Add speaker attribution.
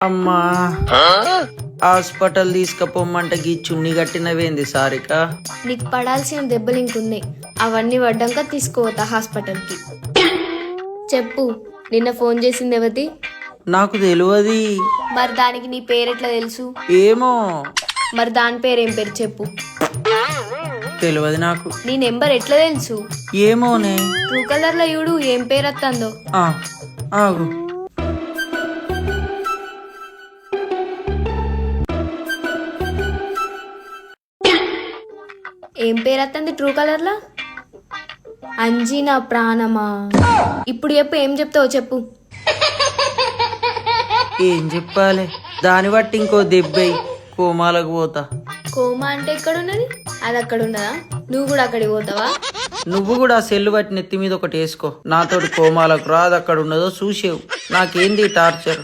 Speaker 1: అమ్మా హాస్పిటల్ తీసుకుపోమ్మంటే గీ చున్ని కట్టినవేంది సారిక?
Speaker 2: నీకు పడాల్సిన దెబ్బలు ఇంకున్నాయి, అవన్నీ పడ్డాక తీసుకోవతా హాస్పిటల్కి. చెప్పు, నిన్న ఫోన్ చేసింది ఎవతి?
Speaker 1: నాకు తెలియదు.
Speaker 2: మరి దానికి నీ పేరెట్లా తెలుసు?
Speaker 1: ఏమో.
Speaker 2: మరి దాని పేరేం పేరు చెప్పు.
Speaker 1: తెలియదు నాకు.
Speaker 2: నీ నెంబర్ ఎట్లా తెలుసు?
Speaker 1: ఏమోనే.
Speaker 2: ట్రూ కలర్ లో చూడు ఏం పేరు వస్తుందో.
Speaker 1: ఆగు.
Speaker 2: ఏం పేరు వస్తుంది ట్రూ కలర్ లో? అంజీ నా ప్రాణమా. ఇప్పుడు చెప్పు, ఏం చెప్తావు చెప్పు.
Speaker 1: ఏం చెప్పాలి? దాన్ని బట్టి ఇంకో దెబ్బయి కోమాలకు పోతా.
Speaker 2: కోమా అంటే ఎక్కడ ఉన్నది? అది అక్కడ ఉన్నదా? నువ్వు కూడా అక్కడికి పోతావా?
Speaker 1: నువ్వు కూడా ఆ సెల్లు బట్టి నెత్తి మీద ఒకటి వేసుకో. నాతోటి కోమాలకు రాదు, అక్కడ ఉన్నదో చూసేవు. నాకేంది టార్చర్?